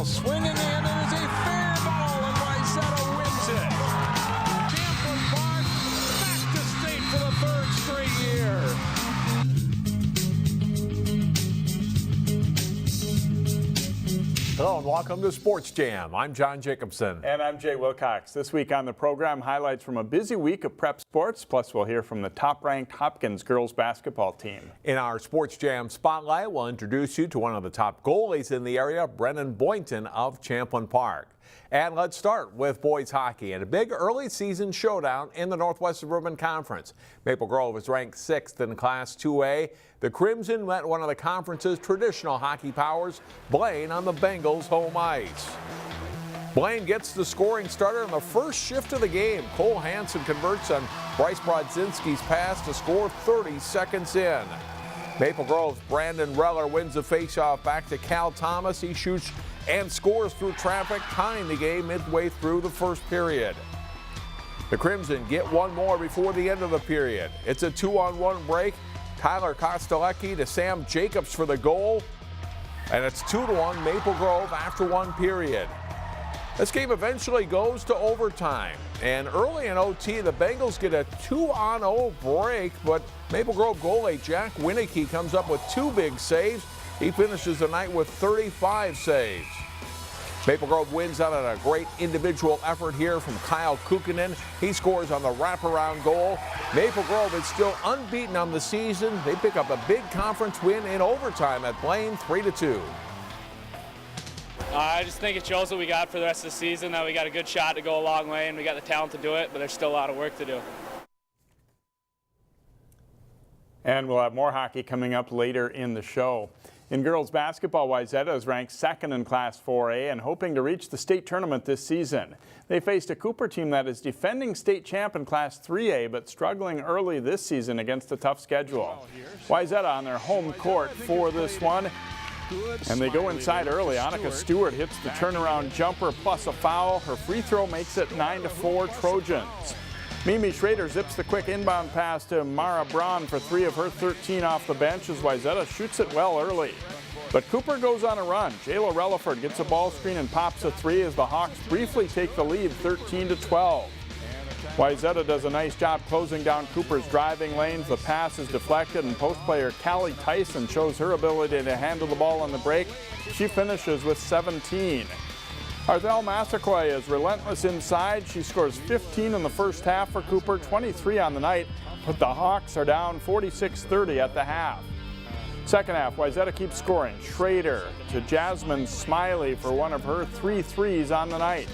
ball swinging in, and it's a fair ball, and Wayzata wins it. Champlin Park back to state for the third straight year. Hello and welcome to Sports Jam. I'm John Jacobson. And I'm Jay Wilcox. This week on the program, highlights from a busy week of prep sports, plus we'll hear from the top-ranked Hopkins girls basketball team. In our Sports Jam Spotlight, we'll introduce you to one of the top goalies in the area, Brennan Boynton of Champlin Park. And let's start with boys hockey and a big early season showdown in the Northwest Suburban Conference. Maple Grove is ranked 6th in Class 2A. The Crimson met one of the conference's traditional hockey powers, Blaine, on the Bengals' home ice. Blaine gets the scoring starter in the first shift of the game. Cole Hansen converts on Bryce Brodzinski's pass to score 30 seconds in. Maple Grove's Brandon Reller wins the faceoff back to Cal Thomas. He shoots and scores through traffic, tying the game midway through the first period. The Crimson get one more before the end of the period. It's a 2-on-1 break. Tyler Kostelecki to Sam Jacobs for the goal. And it's 2-1 Maple Grove after one period. This game eventually goes to overtime. And early in OT, the Bengals get a 2-on-0 break, but Maple Grove goalie Jack Winicky comes up with two big saves. He finishes the night with 35 saves. Maple Grove wins out on a great individual effort here from Kyle Kukkonen. He scores on the wraparound goal. Maple Grove is still unbeaten on the season. They pick up a big conference win in overtime at Blaine, 3-2. I just think it shows what we got for the rest of the season, that we got a good shot to go a long way and we got the talent to do it, but there's still a lot of work to do. And we'll have more hockey coming up later in the show. In girls basketball, Wayzata is ranked 2nd in Class 4A and hoping to reach the state tournament this season. They faced a Cooper team that is defending state champ in Class 3A, but struggling early this season against a tough schedule. Wayzata on their home court for this one. And they go inside early. Annika Stewart hits the turnaround jumper plus a foul. Her free throw makes it 9-4 Trojans. Mimi Schrader zips the quick inbound pass to Mara Braun for 3 of her 13 off the bench as Wayzata shoots it well early. But Cooper goes on a run. Jayla Relaford gets a ball screen and pops a 3 as the Hawks briefly take the lead 13-12. Wayzata does a nice job closing down Cooper's driving lanes. The pass is deflected and post player Callie Tyson shows her ability to handle the ball on the break. She finishes with 17. Arthel Massaquoi is relentless inside. She scores 15 in the first half for Cooper, 23 on the night, but the Hawks are down 46-30 at the half. Second half, Wayzata keeps scoring. Schrader to Jasmine Smiley for one of her 3 threes on the night.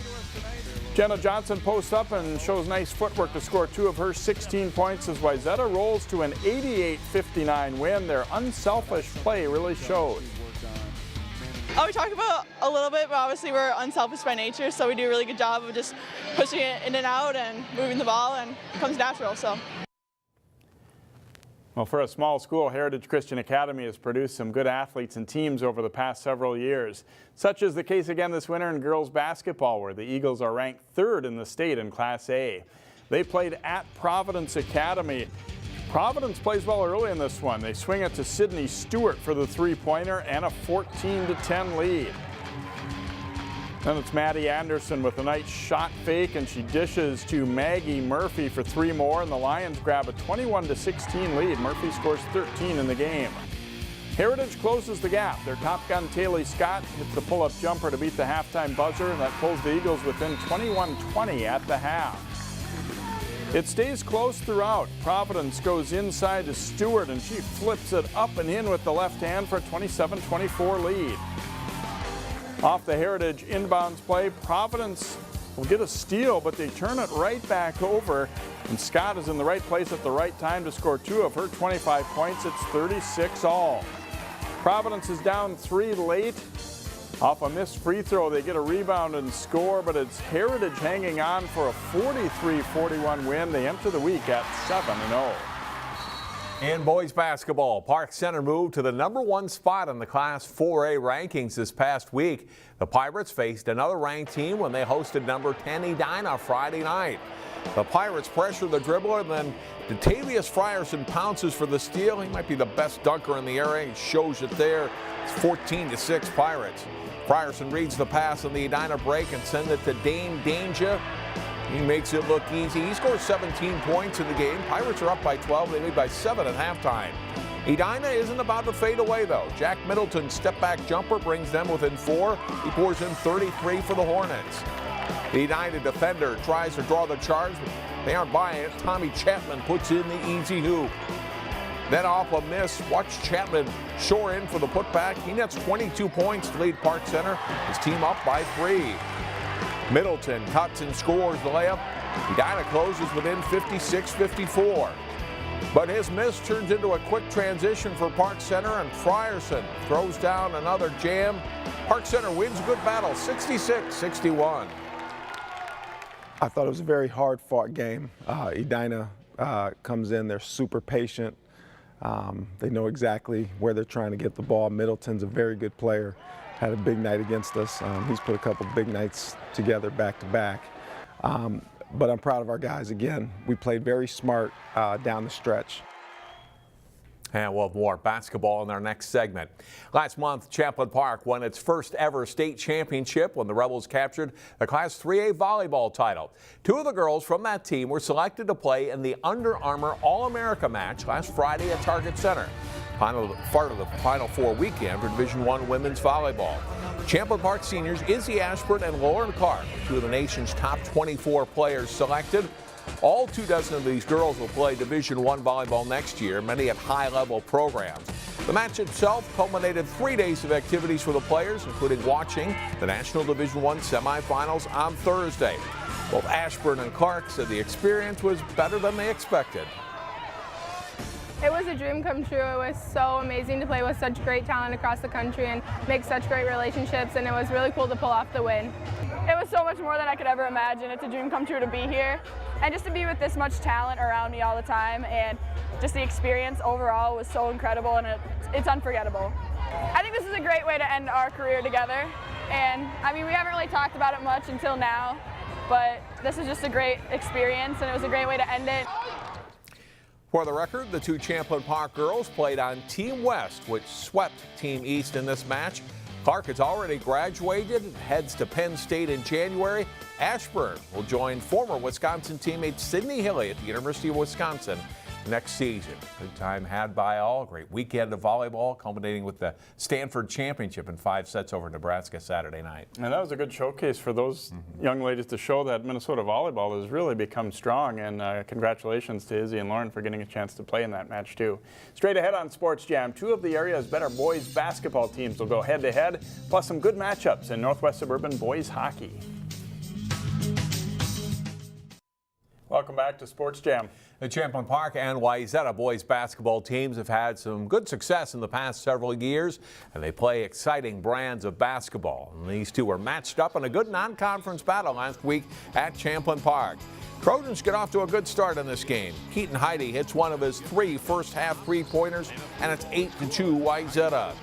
Jenna Johnson posts up and shows nice footwork to score 2 of her 16 points as Wayzata rolls to an 88-59 win. Their unselfish play really showed. We talked about a little bit, but obviously we're unselfish by nature, so we do a really good job of just pushing it in and out and moving the ball, and it comes natural. Well, for a small school, Heritage Christian Academy has produced some good athletes and teams over the past several years. Such is the case again this winter in girls basketball, where the Eagles are ranked 3rd in the state in Class A. They played at Providence Academy. Providence plays well early in this one. They swing it to Sydney Stewart for the 3-pointer and a 14-10 lead. Then it's Maddie Anderson with a nice shot fake, and she dishes to Maggie Murphy for 3 more, and the Lions grab a 21-16 lead. Murphy scores 13 in the game. Heritage closes the gap. Their top gun, Taylor Scott, hits the pull-up jumper to beat the halftime buzzer, and that pulls the Eagles within 21-20 at the half. It stays close throughout. Providence goes inside to Stewart, and she flips it up and in with the left hand for a 27-24 lead. Off the Heritage inbounds play, Providence will get a steal, but they turn it right back over, and Scott is in the right place at the right time to score 2 of her 25 points. It's 36-all. Providence is down 3 late. Off a missed free throw, they get a rebound and score, but it's Heritage hanging on for a 43-41 win. They enter the week at 7-0. In boys basketball, Park Center moved to the #1 spot in the Class 4A rankings this past week. The Pirates faced another ranked team when they hosted number 10 Edina Friday night. The Pirates pressure the dribbler, and then Datavius Frierson pounces for the steal. He might be the best dunker in the area. He shows it there. It's 14-6 Pirates. Frierson reads the pass on the Edina break and sends it to Dane Danger. He makes it look easy. He scores 17 points in the game. Pirates are up by 12. They lead by 7 at halftime. Edina isn't about to fade away, though. Jack Middleton's step-back jumper brings them within 4. He pours in 33 for the Hornets. The Edina defender tries to draw the charge, but they aren't buying it. Tommy Chapman puts in the easy hoop. Then off a miss, watch Chapman shore in for the putback. He nets 22 points to lead Park Center. His team up by 3. Middleton cuts and scores the layup. Edina closes within 56-54. But his miss turns into a quick transition for Park Center, and Frierson throws down another jam. Park Center wins a good battle, 66-61. I thought it was a very hard-fought game. Edina comes in, they're super patient. They know exactly where they're trying to get the ball. Middleton's a very good player. Had a big night against us. He's put a couple big nights together back-to-back. But I'm proud of our guys. Again, we played very smart down the stretch. And we'll have more basketball in our next segment. Last month, Champlin Park won its first ever state championship when the Rebels captured the Class 3A volleyball title. 2 of the girls from that team were selected to play in the Under Armour All-America match last Friday at Target Center. Part of the Final Four weekend for Division I women's volleyball. Champlin Park seniors Izzy Ashburn and Lauren Clark, 2 of the nation's top 24 players selected. All 24 of these girls will play Division I volleyball next year, many at high-level programs. The match itself culminated 3 days of activities for the players, including watching the National Division I semifinals on Thursday. Both Ashburn and Clark said the experience was better than they expected. It was a dream come true. It was so amazing to play with such great talent across the country and make such great relationships, and it was really cool to pull off the win. It was so much more than I could ever imagine. It's a dream come true to be here, and just to be with this much talent around me all the time, and just the experience overall was so incredible, and it's unforgettable. I think this is a great way to end our career together, and I mean, we haven't really talked about it much until now, but this is just a great experience, and it was a great way to end it. For the record, the 2 Champlin Park girls played on Team West, which swept Team East in this match. Clark has already graduated and heads to Penn State in January. Ashburn will join former Wisconsin teammate Sydney Hilly at the University of Wisconsin next season. Good time had by all. Great weekend of volleyball, culminating with the Stanford Championship in 5 sets over Nebraska Saturday night. And that was a good showcase for those young ladies to show that Minnesota volleyball has really become strong. And congratulations to Izzy and Lauren for getting a chance to play in that match too. Straight ahead on Sports Jam, 2 of the area's better boys basketball teams will go head-to-head, plus some good matchups in Northwest Suburban boys hockey. Welcome back to Sports Jam. The Champlin Park and Wayzata boys basketball teams have had some good success in the past several years, and they play exciting brands of basketball. And these 2 were matched up in a good non-conference battle last week at Champlin Park. Trojans get off to a good start in this game. Keaton Jaide hits one of his 3 first-half three-pointers, and it's 8-2 Wayzata.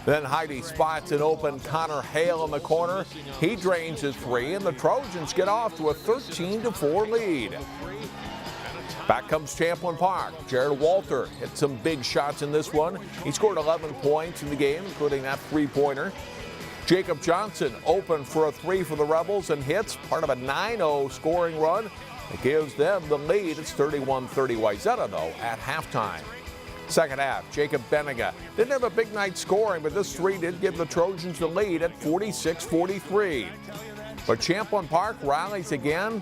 Then Jaide spots an open Connor Hale in the corner. He drains his 3, and the Trojans get off to a 13-4 lead. Back comes Champlin Park. Jared Walter hit some big shots in this one. He scored 11 points in the game, including that 3-pointer. Jacob Johnson opened for a 3 for the Rebels and hits, part of a 9-0 scoring run. It gives them the lead. It's 31-30 Wayzata, though, at halftime. Second half, Jacob Benega didn't have a big night scoring, but this 3 did give the Trojans the lead at 46-43. But Champlin Park rallies again.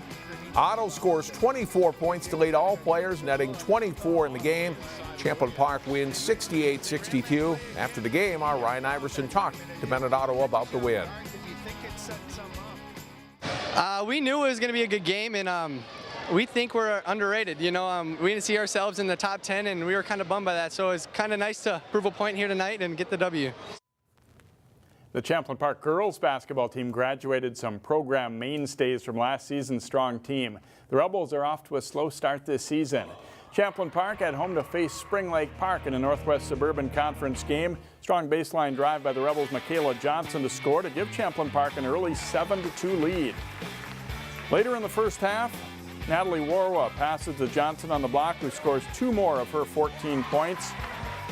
Otto scores 24 points to lead all players, netting 24 in the game. Champlin Park wins 68-62. After the game, our Ryan Iverson talked to Bennett Otto about the win. We knew it was going to be a good game, and we think we're underrated. You know, we didn't see ourselves in the top 10, and we were kind of bummed by that. So it's kind of nice to prove a point here tonight and get the W. The Champlin Park girls basketball team graduated some program mainstays from last season's strong team. The Rebels are off to a slow start this season. Champlin Park at home to face Spring Lake Park in a Northwest Suburban Conference game. Strong baseline drive by the Rebels' Michaela Johnson to score to give Champlin Park an early 7-2 lead. Later in the first half, Natalie Warwa passes to Johnson on the block, who scores 2 more of her 14 points.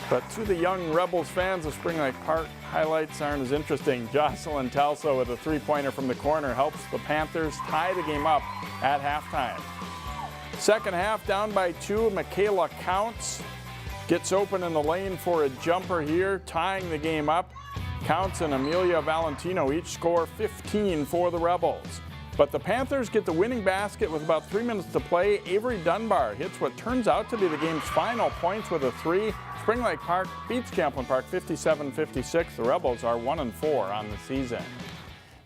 But to the young Rebels fans, the Spring Lake Park highlights aren't as interesting. Jocelyn Telso with a 3-pointer from the corner helps the Panthers tie the game up at halftime. Second half, down by 2, Michaela Counts gets open in the lane for a jumper here, tying the game up. Counts and Amelia Valentino each score 15 for the Rebels. But the Panthers get the winning basket with about 3 minutes to play. Avery Dunbar hits what turns out to be the game's final points with a 3. Spring Lake Park beats Champlin Park 57-56. The Rebels are 1-4 on the season.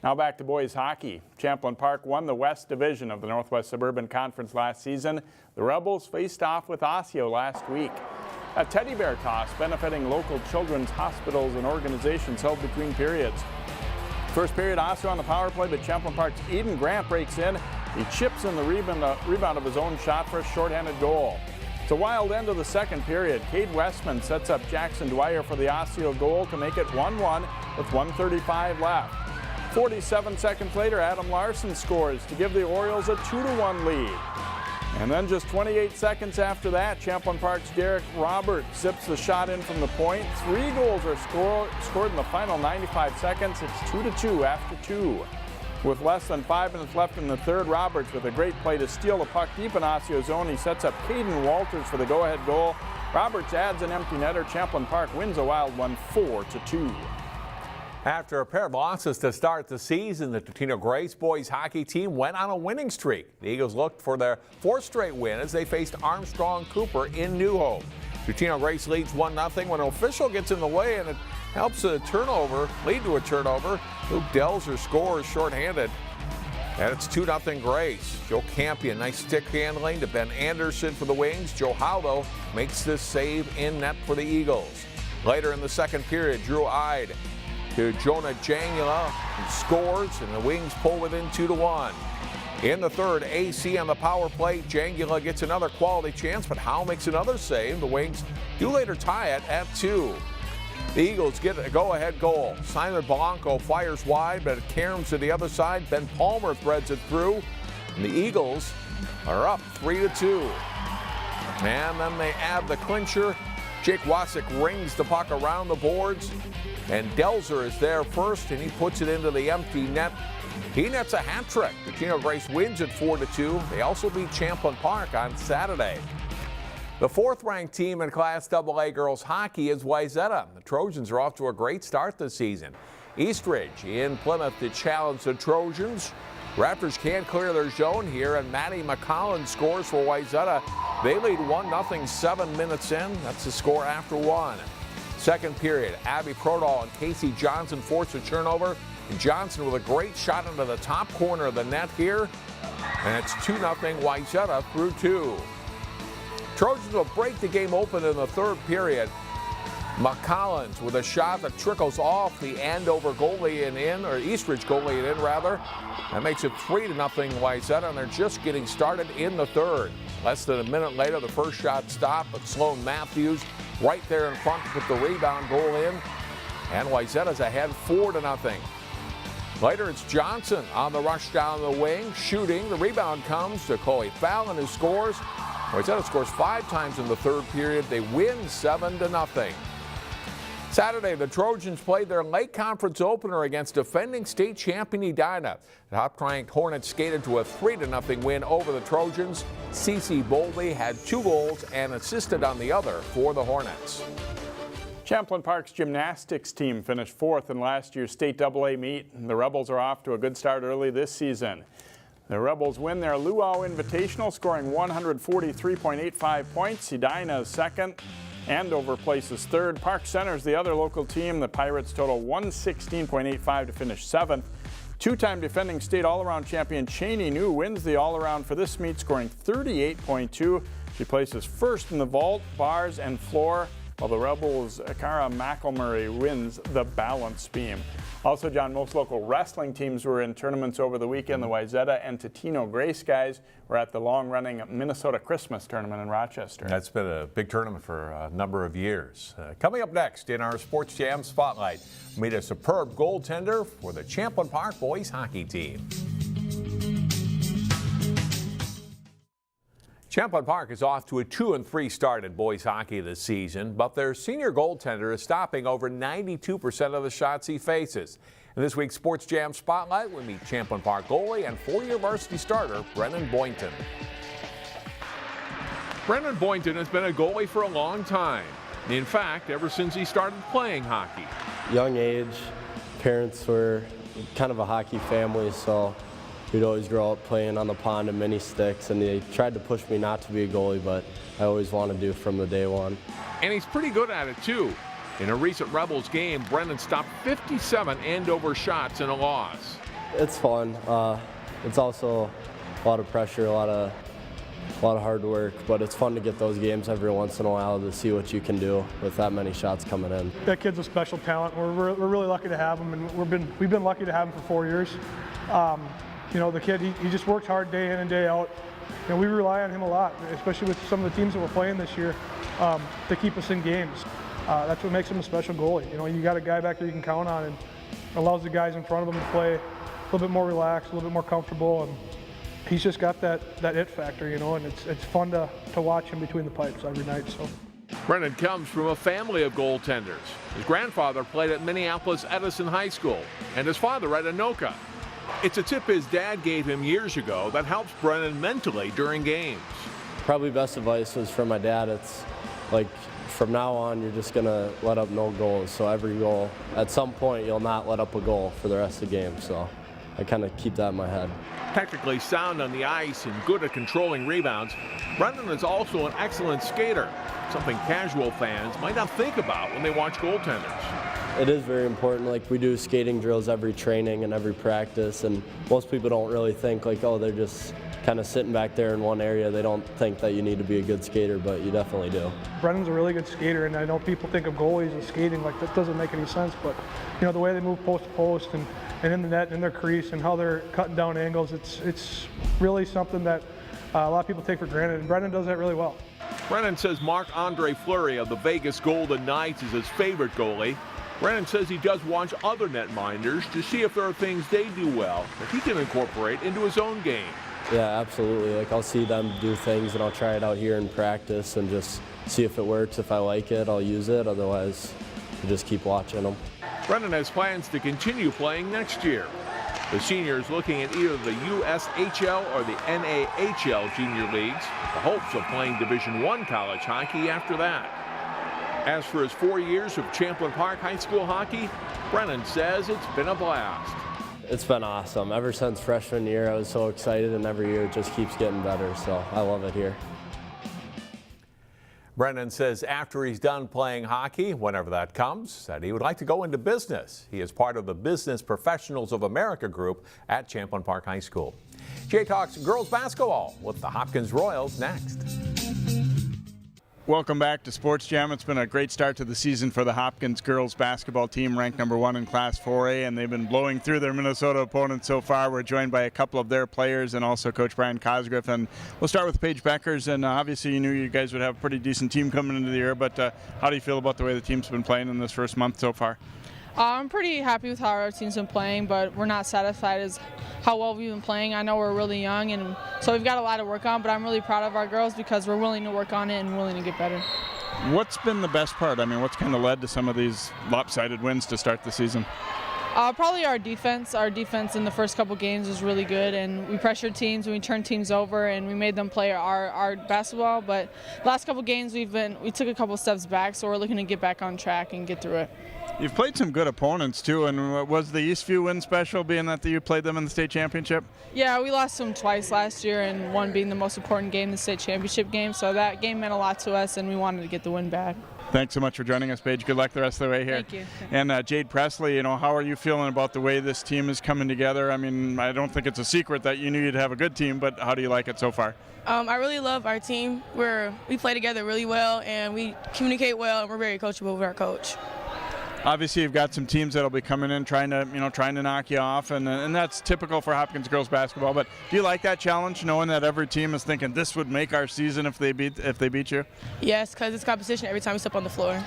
Now back to boys hockey. Champlin Park won the West Division of the Northwest Suburban Conference last season. The Rebels faced off with Osseo last week. A teddy bear toss benefiting local children's hospitals and organizations held between periods. First period, Osseo on the power play, but Champlin Park's Eden Grant breaks in. He chips in the rebound of his own shot for a shorthanded goal. It's a wild end of the second period. Cade Westman sets up Jackson Dwyer for the Osseo goal to make it 1-1 with 1:35 left. 47 seconds later, Adam Larson scores to give the Orioles a 2-1 lead. And then just 28 seconds after that, Champlin Park's Derek Roberts zips the shot in from the point. 3 goals are scored in the final 95 seconds. It's 2-2 after 2. With less than 5 minutes left in the third, Roberts with a great play to steal the puck deep in Osseo's zone. He sets up Caden Walters for the go-ahead goal. Roberts adds an empty netter. Champlin Park wins a wild one 4-2. After a pair of losses to start the season, the Totino Grace boys hockey team went on a winning streak. The Eagles looked for their 4th straight win as they faced Armstrong Cooper in New Hope. Totino Grace leads 1-0 when an official gets in the way, and it helps lead to a turnover. Luke Delzer scores shorthanded, and it's 2-0 Grace. Joe Campion, nice stick handling to Ben Anderson for the Wings. Joe Howlow makes this save in net for the Eagles. Later in the second period, Drew Ide to Jonah Jangula, who scores, and the Wings pull within 2-1. In the third, AC on the power play. Jangula gets another quality chance, but Howe makes another save. The Wings do later tie it at 2. The Eagles get a go-ahead goal. Simon Blanco fires wide, but it caroms to the other side. Ben Palmer threads it through, and the Eagles are up 3-2. And then they add the clincher. Jake Wasik rings the puck around the boards, and Delzer is there first, and he puts it into the empty net. He nets a hat trick. Totino Grace wins at 4-2. They also beat Champlin Park on Saturday. The 4th-ranked team in Class AA girls hockey is Wayzata. The Trojans are off to a great start this season. Eastridge in Plymouth to challenge the Trojans. Raptors can't clear their zone here, and Maddie McCollin scores for Wayzata. They lead 1-0 7 minutes in. That's the score after 1. Second period, Abby Prodal and Casey Johnson force a turnover. And Johnson with a great shot into the top corner of the net here. And it's 2-0 Wayzata through 2. Trojans will break the game open in the third period. McCollins with a shot that trickles off the Andover goalie and in, or Eastridge goalie and in rather. That makes it 3-0 Wayzata, and they're just getting started in the third. Less than a minute later, the first shot stopped, but Sloan Matthews right there in front to put the rebound goal in. And Wayzata's ahead 4-0. Later, it's Johnson on the rush down the wing, shooting. The rebound comes to Chloe Fallon, who scores. Wayzata scores 5 times in the third period. They win 7-0. Saturday, the Trojans played their Lake Conference opener against defending state champion Edina. The top-ranked Hornets skated to a 3-0 win over the Trojans. Cece Boldy had 2 goals and assisted on the other for the Hornets. Champlin Park's gymnastics team finished 4th in last year's state AA meet. The Rebels are off to a good start early this season. The Rebels win their Luau Invitational, scoring 143.85 points. Edina is second. Andover places third. Park Center is the other local team. The Pirates total 116.85 to finish 7th. 2-time defending state all-around champion Cheney New wins the all-around for this meet, scoring 38.2. She places first in the vault, bars, and floor, while the Rebels' Akara McElmurray wins the balance beam. Also, John, most local wrestling teams were in tournaments over the weekend. The Wayzata and Totino Grace guys were at the long-running Minnesota Christmas tournament in Rochester. That's been a big tournament for a number of years. Coming up next in our Sports Jam Spotlight, meet a superb goaltender for the Champlin Park boys hockey team. Champlin Park is off to a 2-3 start in boys hockey this season, but their senior goaltender is stopping over 92% of the shots he faces. In this week's Sports Jam Spotlight, we meet Champlin Park goalie and 4-year varsity starter Brennan Boynton. Brennan Boynton has been a goalie for a long time. In fact, ever since he started playing hockey. Young age, parents were kind of a hockey family, so we'd always grow up playing on the pond and mini sticks, and they tried to push me not to be a goalie, but I always wanted to from the day one. And he's pretty good at it too. In a recent Rebels game, Brennan stopped 57 end-over shots in a loss. It's fun. It's also a lot of pressure, a lot of hard work, but it's fun to get those games every once in a while to see what you can do with that many shots coming in. That kid's a special talent. We're really lucky to have him, and we've been lucky to have him for 4 years. You know, the kid, he just works hard day in and day out. And we rely on him a lot, especially with some of the teams that we're playing this year, to keep us in games. That's what makes him a special goalie. You know, you got a guy back there you can count on, and allows the guys in front of him to play a little bit more relaxed, a little bit more comfortable, and he's just got that it factor, you know, and it's fun to watch him between the pipes every night. So. Brennan comes from a family of goaltenders. His grandfather played at Minneapolis Edison High School, and his father at Anoka. It's a tip his dad gave him years ago that helps Brennan mentally during games. Probably best advice was from my dad. It's like, from now on, you're just going to let up no goals. So every goal, at some point, you'll not let up a goal for the rest of the game. So I kind of keep that in my head. Technically sound on the ice and good at controlling rebounds, Brennan is also an excellent skater, something casual fans might not think about when they watch goaltenders. It is very important. Like, we do skating drills every training and every practice, and most people don't really think like, oh, they're just kind of sitting back there in one area. They don't think that you need to be a good skater, but you definitely do. Brennan's a really good skater, and I know people think of goalies as skating like that doesn't make any sense, but you know, the way they move post to post and in the net and in their crease and how they're cutting down angles, it's really something that a lot of people take for granted, and Brennan does that really well. Brennan says Marc-Andre Fleury of the Vegas Golden Knights is his favorite goalie. Brennan says he does watch other netminders to see if there are things they do well that he can incorporate into his own game. Yeah, absolutely. Like, I'll see them do things and I'll try it out here in practice and just see if it works. If I like it, I'll use it. Otherwise, I just keep watching them. Brennan has plans to continue playing next year. The senior is looking at either the USHL or the NAHL junior leagues, with the hopes of playing Division I college hockey after that. As for his 4 years of Champlin Park High School hockey, Brennan says it's been a blast. It's been awesome. Ever since freshman year, I was so excited, and every year it just keeps getting better, so I love it here. Brennan says after he's done playing hockey, whenever that comes, that he would like to go into business. He is part of the Business Professionals of America group at Champlin Park High School. Jay talks girls basketball with the Hopkins Royals next. Welcome back to Sports Jam. It's been a great start to the season for the Hopkins girls basketball team, ranked #1 in Class 4A, and they've been blowing through their Minnesota opponents so far. We're joined by a couple of their players and also Coach Brian Cosgriff, and we'll start with Paige Bueckers. And obviously you knew you guys would have a pretty decent team coming into the year, but how do you feel about the way the team's been playing in this first month so far? I'm pretty happy with how our team's been playing, but we're not satisfied as how well we've been playing. I know we're really young, and so we've got a lot to work on, but I'm really proud of our girls because we're willing to work on it and willing to get better. What's been the best part? I mean, what's kind of led to some of these lopsided wins to start the season? Probably our defense. Our defense in the first couple games was really good, and we pressured teams and we turned teams over and we made them play our basketball. But the last couple games we took a couple steps back, so we're looking to get back on track and get through it. You've played some good opponents too, and was the Eastview win special, being that you played them in the state championship? Yeah, we lost them twice last year, and one being the most important game, the state championship game. So that game meant a lot to us, and we wanted to get the win back. Thanks so much for joining us, Paige. Good luck the rest of the way here. Thank you. And Jaide Pressley, you know, how are you feeling about the way this team is coming together? I mean, I don't think it's a secret that you knew you'd have a good team, but how do you like it so far? I really love our team. We play together really well, and we communicate well, and we're very coachable with our coach. Obviously, you've got some teams that'll be coming in trying to knock you off, and that's typical for Hopkins girls basketball. But do you like that challenge, knowing that every team is thinking this would make our season if they beat you? Yes, because it's competition every time we step on the floor.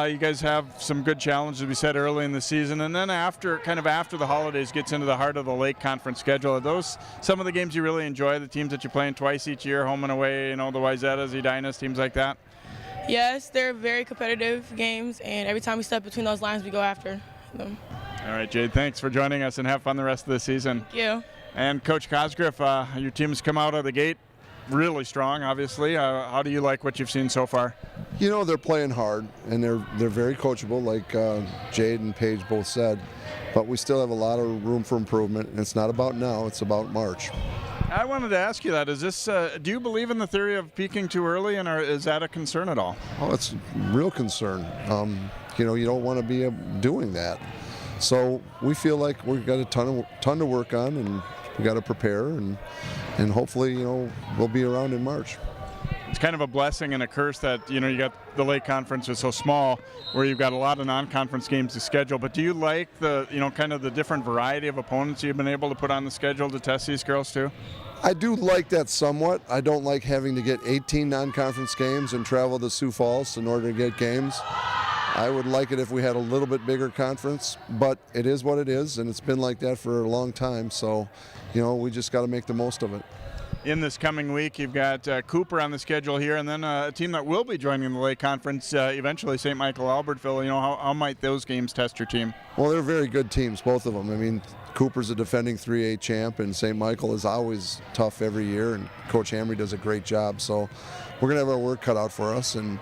You guys have some good challenges, we said, early in the season, and then after the holidays gets into the heart of the Lake Conference schedule. Are those some of the games you really enjoy? The teams that you're playing twice each year, home and away, the Wayzatas, Edinas, teams like that? Yes, they're very competitive games, and every time we step between those lines, we go after them. All right, Jaide, thanks for joining us, and have fun the rest of the season. Thank you. And Coach Cosgriff, your team's come out of the gate really strong, obviously. How do you like what you've seen so far? They're playing hard, and they're very coachable, like Jaide and Paige both said, but we still have a lot of room for improvement, and it's not about now, it's about March. I wanted to ask you that. Is this? Do you believe in the theory of peaking too early, and is that a concern at all? Oh, it's a real concern. You don't want to be doing that. So we feel like we've got a ton to work on, and we got to prepare, and hopefully, we'll be around in March. It's kind of a blessing and a curse that you got the Lake Conference is so small, where you've got a lot of non-conference games to schedule. But do you like the kind of the different variety of opponents you've been able to put on the schedule to test these girls too? I do like that somewhat. I don't like having to get 18 non-conference games and travel to Sioux Falls in order to get games. I would like it if we had a little bit bigger conference, but it is what it is, and it's been like that for a long time. So, we just got to make the most of it. In this coming week, you've got Cooper on the schedule here, and then a team that will be joining the Lake Conference eventually, St. Michael Albertville. How might those games test your team? Well, they're very good teams, both of them. I mean, Cooper's a defending 3A champ, and St. Michael is always tough every year, and Coach Hamry does a great job. So we're going to have our work cut out for us, and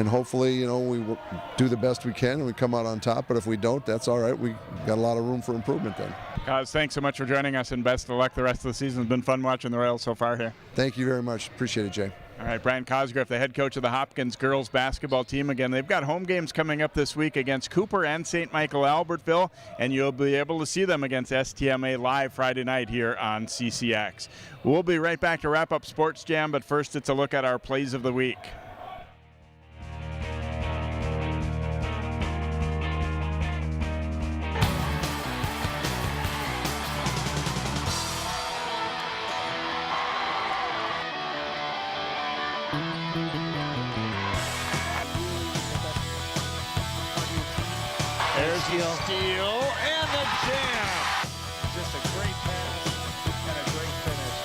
hopefully, we will do the best we can and we come out on top. But if we don't, that's all right. We got a lot of room for improvement then. Guys, thanks so much for joining us, and best of luck the rest of the season. It's been fun watching the Royals so far here. Thank you very much. Appreciate it, Jay. All right, Brian Cosgriff, the head coach of the Hopkins girls basketball team. Again, they've got home games coming up this week against Cooper and St. Michael Albertville, and you'll be able to see them against STMA live Friday night here on CCX. We'll be right back to wrap up Sports Jam, but first it's a look at our plays of the week. There's the steal and the jam. Just a great pass and a great finish.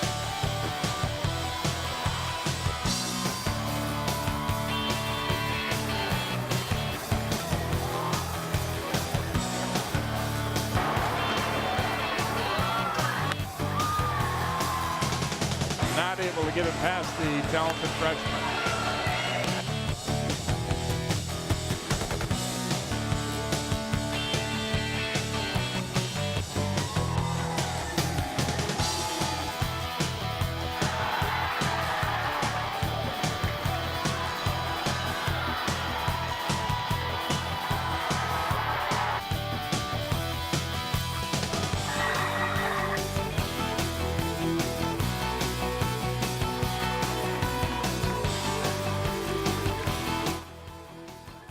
Not able to get it past the talented freshman.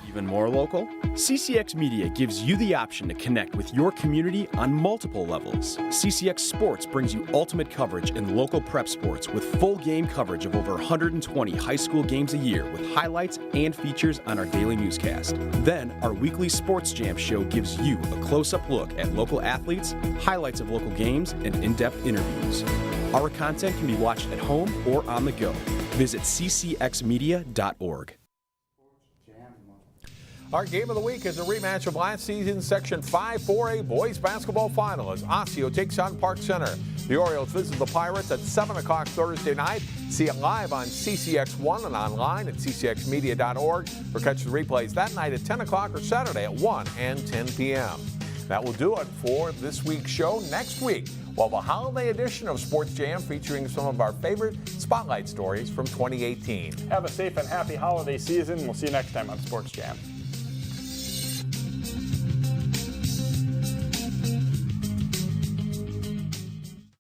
Even more local? CCX Media gives you the option to connect with your community on multiple levels. CCX Sports brings you ultimate coverage in local prep sports with full game coverage of over 120 high school games a year with highlights and features on our daily newscast. Then, our weekly Sports Jam show gives you a close-up look at local athletes, highlights of local games, and in-depth interviews. Our content can be watched at home or on the go. Visit ccxmedia.org. Our game of the week is a rematch of last season's Section 5 4A boys basketball final as Osseo takes on Park Center. The Orioles visit the Pirates at 7 o'clock Thursday night. See it live on CCX1 and online at ccxmedia.org, or catch the replays that night at 10 o'clock or Saturday at 1 and 10 p.m. That will do it for this week's show. Next week, we'll have a holiday edition of Sports Jam featuring some of our favorite spotlight stories from 2018. Have a safe and happy holiday season. We'll see you next time on Sports Jam.